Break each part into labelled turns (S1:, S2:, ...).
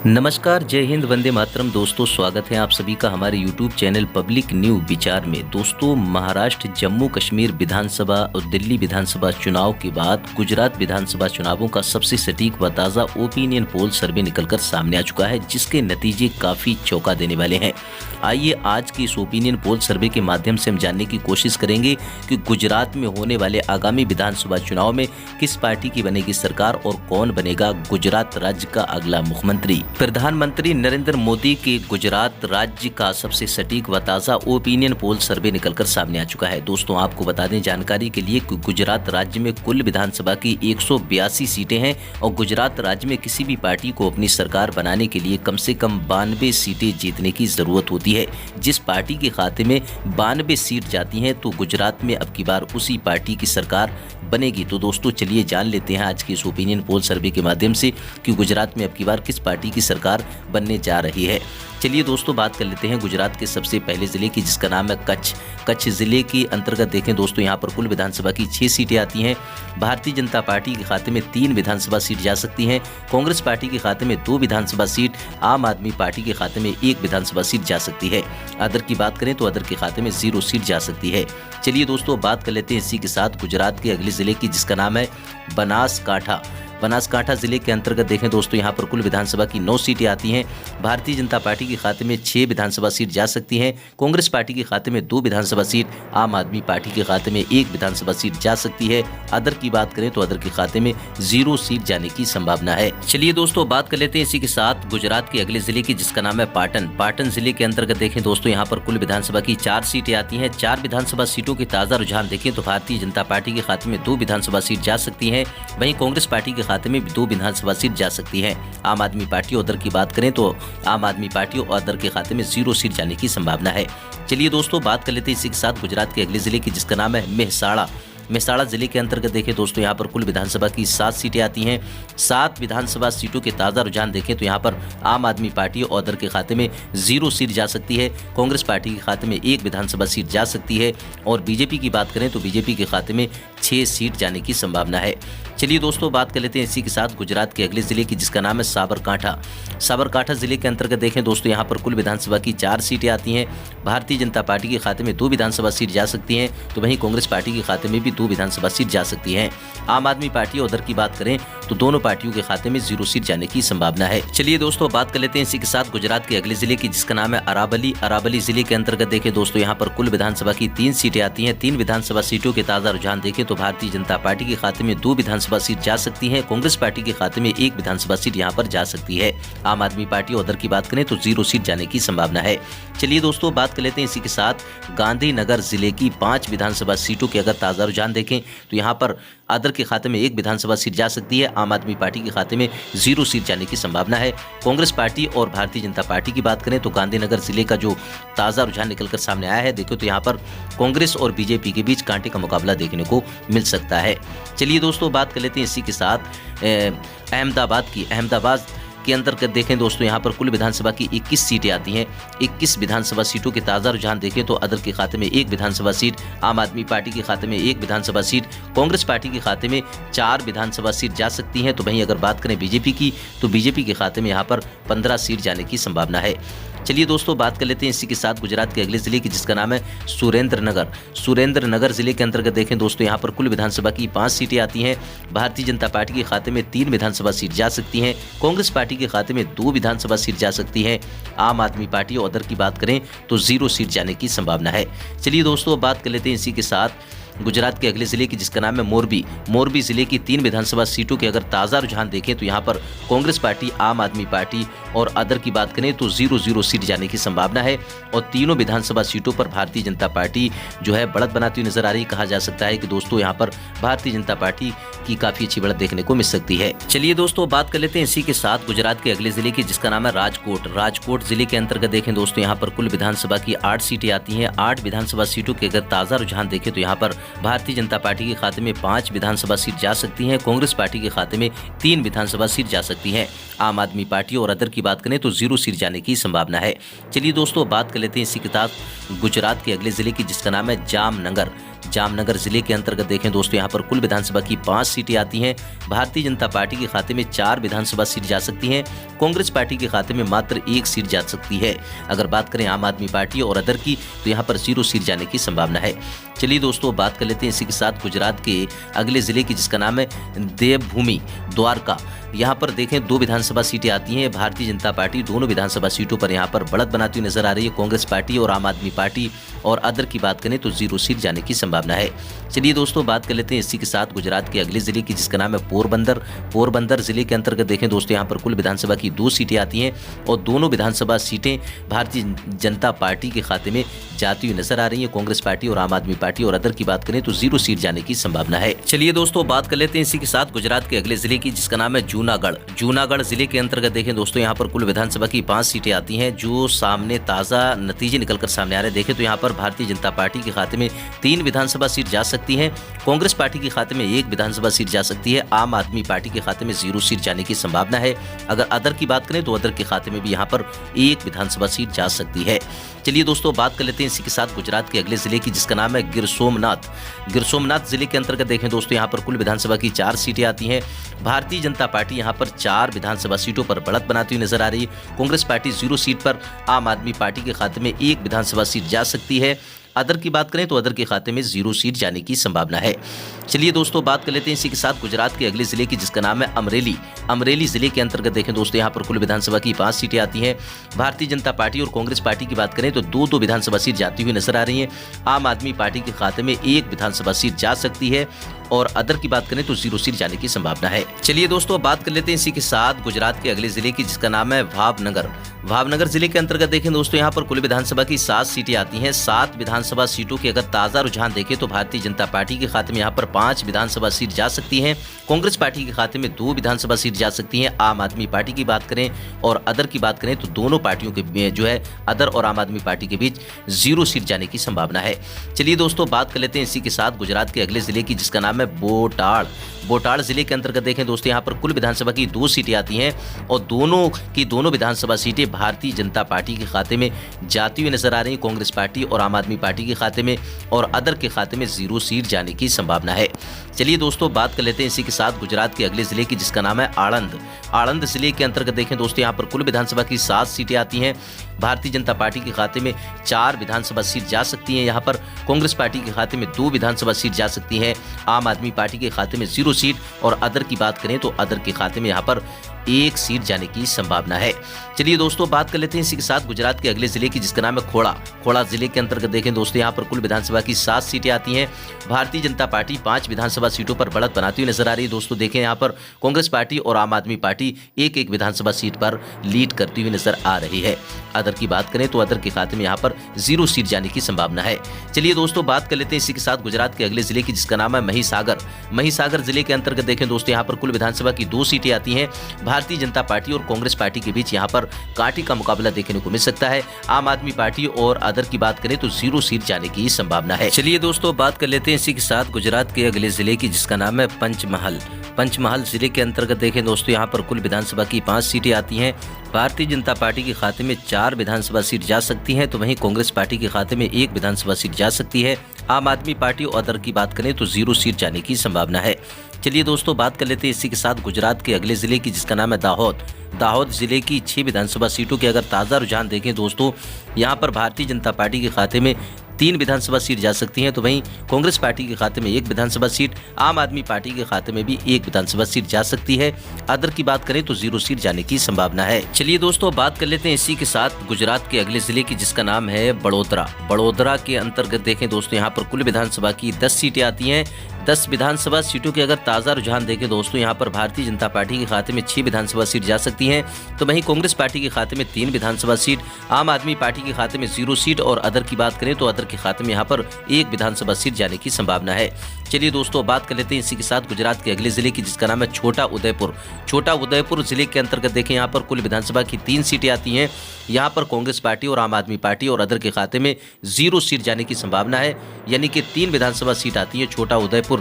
S1: नमस्कार, जय हिंद, वंदे मातरम। दोस्तों, स्वागत है आप सभी का हमारे YouTube चैनल पब्लिक न्यू विचार में। दोस्तों, महाराष्ट्र, जम्मू कश्मीर विधानसभा और दिल्ली विधानसभा चुनाव के बाद गुजरात विधानसभा चुनावों का सबसे सटीक व ताज़ा ओपिनियन पोल सर्वे निकलकर सामने आ चुका है, जिसके नतीजे काफ़ी चौंका देने वाले हैं। आइए आज की इस ओपिनियन पोल सर्वे के माध्यम से हम जानने की कोशिश करेंगे कि गुजरात में होने वाले आगामी विधानसभा चुनाव में किस पार्टी की बनेगी सरकार और कौन बनेगा गुजरात राज्य का अगला मुख्यमंत्री। प्रधानमंत्री नरेंद्र मोदी के गुजरात राज्य का सबसे सटीक व ताज़ा ओपिनियन पोल सर्वे निकलकर सामने आ चुका है। दोस्तों, आपको बता दें जानकारी के लिए कि गुजरात राज्य में कुल विधानसभा की 182 सीटें हैं और गुजरात राज्य में किसी भी पार्टी को अपनी सरकार बनाने के लिए कम से कम 92 सीटें जीतने की जरूरत होती है। जिस पार्टी के खाते में 92 सीट जाती हैं तो गुजरात में अब की बार उसी पार्टी की सरकार बनेगी। तो दोस्तों, चलिए जान लेते हैं आज के इस ओपिनियन पोल सर्वे के माध्यम से कि गुजरात में अब की बार किस पार्टी की सरकार बनने जा रही है। चलिए दोस्तों, बात कर लेते हैं गुजरात के सबसे पहले जिले की, जिसका नाम है कच्छ। कच्छ जिले के अंतर्गत देखें दोस्तों, यहाँ पर कुल विधानसभा की 6 सीटें आती हैं। भारतीय जनता पार्टी के खाते में 3 विधानसभा सीट जा सकती हैं। कांग्रेस पार्टी के खाते में 2 विधानसभा सीट, आम आदमी पार्टी के खाते में 1 विधानसभा सीट जा सकती है। अदर की बात करें तो अदर के खाते में 0 सीट जा सकती है। चलिए दोस्तों, बात कर लेते हैं इसी के साथ गुजरात के अगले जिले की, जिसका नाम है बनासकांठा। बनासकांठा जिले के अंतर्गत देखें दोस्तों, यहाँ पर कुल विधानसभा की 9 सीटें आती हैं। भारतीय जनता पार्टी के खाते में 6 विधानसभा सीट जा सकती हैं। कांग्रेस पार्टी के खाते में 2 विधानसभा सीट, आम आदमी पार्टी के खाते में 1 विधानसभा सीट जा सकती है। अदर की बात करें तो अदर के खाते में 0 सीट जाने की संभावना है। चलिए दोस्तों, बात कर लेते हैं इसी के साथ गुजरात के अगले जिले की, जिसका नाम है पाटन। पाटन जिले के अंतर्गत देखें दोस्तों, यहाँ पर कुल विधानसभा की 4 सीटें आती हैं। 4 विधानसभा सीटों के ताज़ा रुझान देखें तो भारतीय जनता पार्टी के खाते में 2 विधानसभा सीट जा सकती हैं। वहीं कांग्रेस पार्टी के खाते में 2 विधानसभा सीट जा सकती है। आम आदमी पार्टी और अदर की बात करें तो आम आदमी पार्टी और अदर के खाते में 0 सीट जाने की संभावना है। चलिए दोस्तों, बात कर लेते हैं इसी के साथ गुजरात के अगले जिले की, जिसका नाम है मेहसाणा। मेहसाणा जिले के अंतर्गत देखें दोस्तों, यहाँ पर कुल विधानसभा की 7 सीटें आती हैं। 7 विधानसभा सीटों के ताज़ा रुझान देखें तो यहाँ पर आम आदमी पार्टी और अदर के खाते में 0 सीट जा सकती है। कांग्रेस पार्टी के खाते में 1 विधानसभा सीट जा सकती है और बीजेपी की बात करें तो बीजेपी के खाते में 6 सीट जाने की संभावना है। चलिए दोस्तों, बात कर लेते हैं इसी के साथ गुजरात के अगले जिले की, जिसका नाम है साबरकांठा। साबरकांठा जिले के अंतर्गत देखें दोस्तों, यहाँ पर कुल विधानसभा की 4 सीटें आती हैं। भारतीय जनता पार्टी के खाते में 2 विधानसभा सीट जा सकती हैं, तो वहीं कांग्रेस पार्टी के खाते में भी 2 विधानसभा सीट जा सकती हैं। आम आदमी पार्टी और उधर की बात करें तो दोनों पार्टियों के खाते में 0 सीट जाने की संभावना है। चलिए दोस्तों, बात कर लेते हैं इसी के साथ गुजरात के अगले जिले की, जिसका नाम है अरावली। अरावली जिले के अंतर्गत देखें दोस्तों, यहाँ पर कुल विधानसभा की 3 सीटें आती हैं। 3 विधानसभा सीटों के ताज़ा रुझान देखें तो भारतीय जनता पार्टी के खाते में 2 विधानसभा सीट जा सकती है। कांग्रेस पार्टी के खाते में 1 विधानसभा सीट यहाँ पर जा सकती है। आम आदमी पार्टी और अदर की बात करें तो 0 सीट जाने की संभावना है। चलिए दोस्तों, बात कर लेते हैं इसी के साथ गांधीनगर जिले की 5 विधानसभा सीटों के अगर ताज़ा रुझान देखें तो यहाँ पर अदर के खाते में 1 विधानसभा सीट जा सकती है। आम आदमी पार्टी के खाते में 0 सीट जाने की संभावना है। कांग्रेस पार्टी और भारतीय जनता पार्टी की बात करें तो गांधीनगर जिले का जो ताज़ा रुझान निकलकर सामने आया है, देखो तो यहाँ पर कांग्रेस और बीजेपी के बीच कांटे का मुकाबला देखने को मिल सकता है। चलिए दोस्तों, बात कर लेते हैं इसी के साथ अहमदाबाद की। अहमदाबाद के अंतर्गत देखें दोस्तों, यहाँ पर कुल विधानसभा की 21 सीटें आती हैं। 21 विधानसभा सीटों के ताज़ा रुझान देखें तो अदर के खाते में 1 विधानसभा सीट, आम आदमी पार्टी के खाते में 1 विधानसभा सीट, कांग्रेस पार्टी के खाते में 4 विधानसभा सीट जा सकती हैं। तो वहीं अगर बात करें बीजेपी की तो बीजेपी के खाते में यहाँ पर 15 सीट जाने की संभावना है। चलिए दोस्तों, बात कर लेते हैं इसी के साथ गुजरात के अगले जिले की, जिसका नाम है सुरेंद्रनगर। सुरेंद्रनगर जिले के अंतर्गत देखें दोस्तों, यहाँ पर कुल विधानसभा की 5 सीटें आती हैं। भारतीय जनता पार्टी के खाते में 3 विधानसभा सीट जा सकती हैं। कांग्रेस पार्टी के खाते में 2 विधानसभा सीट जा सकती है। आम आदमी पार्टी और अदर की बात करें तो 0 सीट जाने की संभावना है। चलिए दोस्तों, बात कर लेते हैं इसी के साथ गुजरात के अगले जिले की, जिसका नाम है मोरबी। मोरबी जिले की 3 विधानसभा सीटों के अगर ताज़ा रुझान देखें तो यहाँ पर कांग्रेस पार्टी, आम आदमी पार्टी और अदर की बात करें तो 0 सीट जाने की संभावना है और तीनों विधानसभा सीटों पर भारतीय जनता पार्टी जो है बढ़त बनाती हुई नजर आ रही। कहा जा सकता है कि दोस्तों यहाँ पर भारतीय जनता पार्टी की काफ़ी अच्छी बढ़त देखने को मिल सकती है। चलिए दोस्तों, बात कर लेते हैं इसी के साथ गुजरात के अगले जिले की, जिसका नाम है राजकोट। राजकोट जिले के अंतर्गत देखें दोस्तों, यहाँ पर कुल विधानसभा की 8 सीटें आती हैं। 8 विधानसभा सीटों के अगर ताज़ा रुझान देखें तो यहाँ पर भारतीय जनता पार्टी के खाते में 5 विधानसभा सीट जा सकती हैं। कांग्रेस पार्टी के खाते में 3 विधानसभा सीट जा सकती हैं। आम आदमी पार्टी और अदर की बात करें तो 0 सीट जाने की संभावना है। चलिए दोस्तों, बात कर लेते हैं इसी के साथ गुजरात के अगले जिले की, जिसका नाम है जामनगर। जामनगर जिले के अंतर्गत देखें दोस्तों यहाँ पर कुल विधानसभा की 5 सीटें आती हैं। भारतीय जनता पार्टी के खाते में 4 विधानसभा सीट जा सकती हैं। कांग्रेस पार्टी के खाते में मात्र 1 सीट जा सकती है। अगर बात करें आम आदमी पार्टी और अदर की तो यहाँ पर 0 सीट जाने की संभावना है। चलिए दोस्तों बात कर लेते हैं इसी के साथ गुजरात के अगले जिले की, जिसका नाम है देवभूमि द्वारका। यहाँ पर देखें 2 विधानसभा सीटें आती हैं। भारतीय जनता पार्टी दोनों विधानसभा सीटों पर यहाँ पर बढ़त बनाती हुई नजर आ रही है। कांग्रेस पार्टी और आम आदमी पार्टी और अदर की बात करें तो 0 सीट जाने की संभावना है। चलिए दोस्तों बात कर लेते हैं इसी के साथ गुजरात के अगले जिले की, जिसका नाम है पोरबंदर। पोरबंदर जिले के अंतर्गत देखें दोस्तों यहाँ पर कुल विधानसभा की 2 सीटें आती हैं और दोनों विधानसभा सीटें भारतीय जनता पार्टी के खाते में जाती हुई नजर आ रही है। कांग्रेस पार्टी और आम आदमी पार्टी और अदर की बात करें तो 0 सीट जाने की संभावना है। चलिए दोस्तों बात कर लेते हैं इसी के साथ गुजरात के अगले जिले की, जिसका नाम है जूनागढ़। जूनागढ़ जिले के अंतर्गत देखें दोस्तों यहाँ पर कुल विधानसभा की 5 सीटें आती हैं, जो सामने ताजा नतीजे निकलकर सामने आ रहे हैं। देखें तो यहाँ पर भारतीय जनता पार्टी के खाते में 3 विधानसभा सीट जा सकती है। कांग्रेस पार्टी के खाते में 1 विधानसभा सीट जा सकती है। आम आदमी पार्टी के खाते में 0 सीट जाने की संभावना है। अगर अदर की बात करें तो अदर के खाते में भी यहाँ पर 1 विधानसभा सीट जा सकती है। चलिए दोस्तों बात कर लेते हैं इसी के साथ गुजरात के अगले जिले की, जिसका नाम है गिर सोमनाथ। गिर सोमनाथ जिले के अंतर्गत देखें दोस्तों यहाँ पर कुल विधानसभा की 4 सीटें आती हैं। भारतीय जनता पार्टी यहाँ पर 4 विधानसभा सीटों पर बढ़त बनाती हुई नजर आ रही है। कांग्रेस पार्टी 0 सीट पर, आम आदमी पार्टी के खाते में 1 विधानसभा सीट जा सकती है। अदर की बात करें तो अदर के खाते में 0 सीट जाने की संभावना है। चलिए दोस्तों बात कर लेते हैं इसी के साथ गुजरात के अगले जिले की, जिसका नाम है अमरेली। अमरेली जिले के अंतर्गत देखें दोस्तों यहाँ पर कुल विधानसभा की 5 सीटें आती हैं। भारतीय जनता पार्टी और कांग्रेस पार्टी की बात करें तो 2 विधानसभा सीट जाती हुई नजर आ रही है। आम आदमी पार्टी के खाते में 1 विधानसभा सीट जा सकती है और अदर की बात करें तो 0 सीट जाने की संभावना है। चलिए दोस्तों बात कर लेते हैं इसी के साथ गुजरात के अगले जिले की, जिसका नाम है भावनगर। भावनगर जिले के अंतर्गत देखें दोस्तों यहाँ पर कुल विधानसभा की 7 सीटें आती हैं। 7 विधानसभा सीटों के अगर ताजा रुझान देखें तो भारतीय जनता पार्टी के खाते में यहाँ पर 5 विधानसभा सीट जा सकती हैं। कांग्रेस पार्टी के खाते में 2 विधानसभा सीट जा सकती हैं। आम आदमी पार्टी की बात करें और अदर की बात करें तो दोनों पार्टियों के जो है अदर और आम आदमी पार्टी के बीच 0 सीट जाने की संभावना है। चलिए दोस्तों बात कर लेते हैं इसी के साथ गुजरात के अगले जिले की, जिसका नाम है बोटाड़। बोटाड़ जिले के अंतर्गत देखें दोस्तों यहाँ पर कुल विधानसभा की 2 सीटें आती हैं और दोनों विधानसभा सीटें भारतीय जनता पार्टी के खाते में जाती हुई नजर आ रही है। कांग्रेस पार्टी और आम आदमी पार्टी के खाते में और अदर के खाते में 0 सीट जाने की संभावना है। चलिए दोस्तों बात कर लेते हैं इसी के साथ गुजरात के अगले जिले की, जिसका नाम है आणंद। आणंद जिले के अंतर्गत देखें दोस्तों यहाँ पर कुल विधानसभा की 7 सीटें आती हैं। भारतीय जनता पार्टी के खाते में 4 विधानसभा सीट जा सकती हैं। यहाँ पर कांग्रेस पार्टी के खाते में 2 विधानसभा सीट जा सकती है। आम आदमी पार्टी के खाते में 0 सीट और अदर की बात करें तो अदर के खाते में यहाँ पर 1 सीट जाने की संभावना है। चलिए दोस्तों बात कर लेते हैं इसी के साथ गुजरात के अगले जिले की, जिसका नाम है खोड़ा। खोड़ा जिले के अंतर्गत देखें दोस्तों यहाँ पर कुल विधानसभा की 7 सीटें आती हैं। भारतीय जनता पार्टी 5 विधानसभा सीटों पर बढ़त बनाती हुई नजर आ रही है। दोस्तों देखें यहाँ पर कांग्रेस पार्टी और आम आदमी पार्टी 1-1 विधानसभा सीट पर लीड करती हुई नजर आ रही है। अदर की बात करें तो अदर के खाते में यहाँ पर 0 सीट जाने की संभावना है। चलिए दोस्तों बात कर लेते हैं इसी के साथ गुजरात के अगले जिले की, जिसका नाम है महिसागर। महिसागर जिले के अंतर्गत देखें दोस्तों यहाँ पर कुल विधानसभा की 2 सीटें आती हैं। भारतीय जनता पार्टी और कांग्रेस पार्टी के बीच यहाँ पर कांटे का मुकाबला देखने को मिल सकता है। आम आदमी पार्टी और अदर की बात करें तो 0 सीट जाने की संभावना है। चलिए दोस्तों बात कर लेते हैं इसी के साथ गुजरात के अगले जिले की, जिसका नाम है पंचमहल। पंचमहल जिले के अंतर्गत देखें दोस्तों यहाँ पर कुल विधानसभा की 5 सीटें आती हैं। भारतीय जनता पार्टी के खाते में 4 विधानसभा सीट जा सकती हैं, तो वहीं कांग्रेस पार्टी के खाते में 1 विधानसभा सीट जा सकती है। आम आदमी पार्टी और अदर की बात करें तो 0 सीट जाने की संभावना है। चलिए दोस्तों बात कर लेते हैं इसी के साथ गुजरात के अगले जिले की, जिसका नाम है दाहोद। दाहोद जिले की 6 विधानसभा सीटों के अगर ताज़ा रुझान देखें दोस्तों, यहाँ पर भारतीय जनता पार्टी के खाते में 3 विधानसभा सीट जा सकती हैं, तो वहीं कांग्रेस पार्टी के खाते में 1 विधानसभा सीट, आम आदमी पार्टी के खाते में भी 1 विधानसभा सीट जा सकती है। अदर की बात करें तो 0 सीट जाने की संभावना है। चलिए दोस्तों बात कर लेते हैं इसी के साथ गुजरात के अगले जिले की, जिसका नाम है बड़ोदरा। बड़ोदरा के अंतर्गत देखें दोस्तों, यहाँ पर कुल विधानसभा की 10 सीटें आती हैं। 10 विधानसभा सीटों के अगर ताज़ा रुझान देखें दोस्तों, यहाँ पर भारतीय जनता पार्टी के खाते में 6 विधानसभा सीट जा सकती हैं, तो वहीं कांग्रेस पार्टी के खाते में 3 विधानसभा सीट, आम आदमी पार्टी के खाते में 0 सीट और अदर की बात करें तो अदर के खाते में यहाँ पर 1 विधानसभा सीट जाने की संभावना है। चलिए दोस्तों बात कर लेते हैं इसी के साथ गुजरात के अगले जिले की, जिसका नाम है छोटा उदयपुर। छोटा उदयपुर जिले के अंतर्गत देखें, यहाँ पर कुल विधानसभा की 3 सीटें आती हैं। यहाँ पर कांग्रेस पार्टी और आम आदमी पार्टी और अदर के खाते में 0 सीट जाने की संभावना है, यानी कि 3 विधानसभा सीट आती है छोटा उदयपुर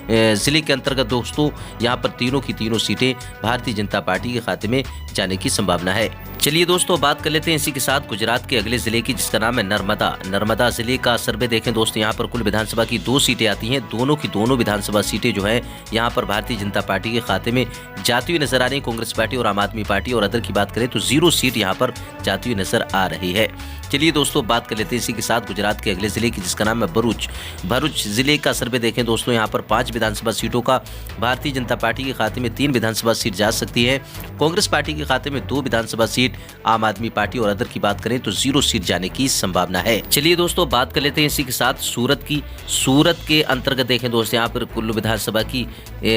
S1: जिले के अंतर्गत दोस्तों। यहाँ पर तीनों की तीनों सीटें भारतीय जनता पार्टी के खाते में जाने की संभावना है। चलिए दोस्तों, बात कर लेते हैं इसी के साथ गुजरात के अगले जिले की, जिसका नाम है नर्मदा। नर्मदा जिले का सर्वे देखें दोस्तों, यहाँ पर कुल विधानसभा की 2 सीटें आती हैं। दोनों की दोनों विधानसभा सीटें जो है यहाँ पर भारतीय जनता पार्टी के खाते में जाती हुई नजर आ रही है। कांग्रेस पार्टी और आम आदमी पार्टी और अदर की बात करें तो 0 सीट यहाँ पर जाती हुई नजर आ रही है। चलिए दोस्तों, बात कर लेते हैं इसी के साथ गुजरात के अगले जिले की, जिसका नाम है भरूच। भरूच जिले का सर्वे देखें दोस्तों, यहाँ पर 5 विधानसभा सीटों का भारतीय जनता पार्टी के खाते में 3 विधानसभा सीट जा सकती है। कांग्रेस पार्टी के खाते में 2 विधानसभा सीट, आम आदमी पार्टी और अदर की बात करें तो 0 सीट जाने की संभावना है। चलिए दोस्तों, बात कर लेते हैं इसी के साथ सूरत की। सूरत के अंतर्गत देखें दोस्तों, यहाँ पर कुल्लू विधानसभा की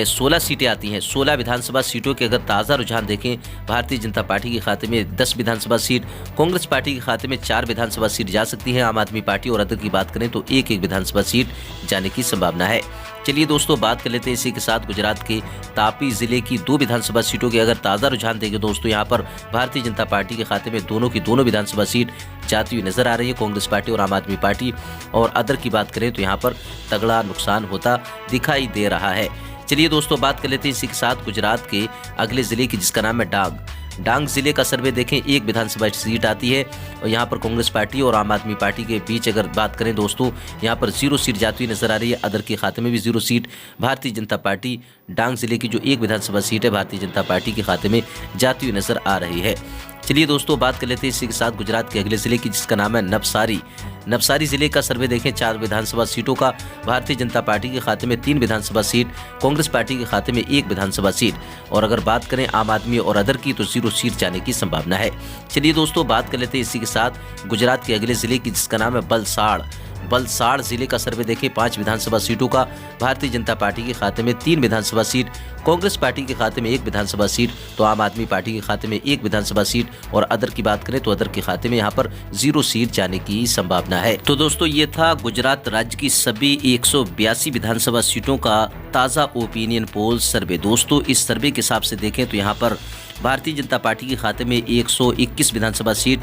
S1: 16 सीटें आती हैं। 16 विधानसभा सीटों के अगर ताज़ा रुझान देखें, भारतीय जनता पार्टी के खाते में 10 विधानसभा सीट, कांग्रेस पार्टी के खाते में 4 विधानसभा सीट जा सकती है। आम आदमी पार्टी और अदर की बात करें तो 1-1 विधानसभा सीट जाने की संभावना है। चलिए दोस्तों, बात कर लेते हैं इसी के साथ गुजरात के तापी जिले की 2 विधानसभा सीटों के अगर ताज़ा रुझान देखें दोस्तों, यहाँ पर भारतीय जनता पार्टी के खाते में दोनों की दोनों विधानसभा सीट जाती हुई नजर आ रही है। कांग्रेस पार्टी और आम आदमी पार्टी और अदर की बात करें तो यहाँ पर तगड़ा नुकसान होता दिखाई दे रहा है। चलिए दोस्तों, बात कर लेते हैं इसी के साथ गुजरात के अगले जिले की, जिसका नाम है डांग। डांग जिले का सर्वे देखें, 1 विधानसभा सीट आती है और यहाँ पर कांग्रेस पार्टी और आम आदमी पार्टी के बीच अगर बात करें दोस्तों, यहाँ पर 0 सीट जाती हुई नजर आ रही है। अदर के खाते में भी 0 सीट। भारतीय जनता पार्टी डांग जिले की जो 1 विधानसभा सीट है, भारतीय जनता पार्टी के खाते में जाती हुई नजर आ रही है। चलिए दोस्तों, बात कर लेते हैं इसी के साथ गुजरात के अगले जिले की, जिसका नाम है नवसारी। नवसारी जिले का सर्वे देखें, 4 विधानसभा सीटों का भारतीय जनता पार्टी के खाते में 3 विधानसभा सीट, कांग्रेस पार्टी के खाते में 1 विधानसभा सीट और अगर बात करें आम आदमी और अदर की तो 0 सीट जाने की संभावना है। चलिए दोस्तों, बात कर लेते हैं इसी के साथ गुजरात के अगले जिले की, जिसका नाम है बलसाड़। बलसाड़ जिले का सर्वे देखें, 5 विधानसभा सीटों का भारतीय जनता पार्टी के खाते में 3 विधानसभा सीट, कांग्रेस पार्टी के खाते में 1 विधानसभा सीट, तो आम आदमी पार्टी के खाते में 1 विधानसभा सीट और अदर की बात करें तो अदर के खाते में यहाँ पर 0 सीट जाने की संभावना है। तो दोस्तों, ये था गुजरात राज्य की सभी 182 विधानसभा सीटों का ताज़ा ओपिनियन पोल सर्वे। दोस्तों, इस सर्वे के हिसाब से देखें तो यहाँ पर भारतीय जनता पार्टी के खाते में 121 विधानसभा सीट,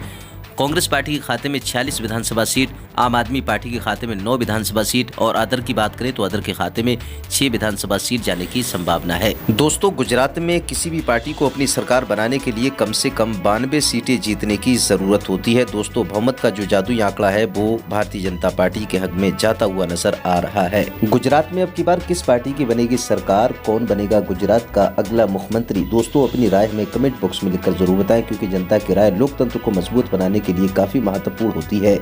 S1: कांग्रेस पार्टी के खाते में 46 विधानसभा सीट, आम आदमी पार्टी के खाते में 9 विधानसभा सीट और अदर की बात करें तो अदर के खाते में 6 विधानसभा सीट जाने की संभावना है। दोस्तों, गुजरात में किसी भी पार्टी को अपनी सरकार बनाने के लिए कम से कम 92 सीटें जीतने की जरूरत होती है। दोस्तों, बहुमत का जो जादुई आंकड़ा है वो भारतीय जनता पार्टी के हक में जाता हुआ नजर आ रहा है। गुजरात में अब की बार किस पार्टी की बनेगी सरकार, कौन बनेगा गुजरात का अगला मुख्यमंत्री? दोस्तों, अपनी राय हमें कमेंट बॉक्स में लिखकर जरूर बताएं, क्योंकि जनता की राय लोकतंत्र को मजबूत बनाने के लिए काफी महत्वपूर्ण होती है।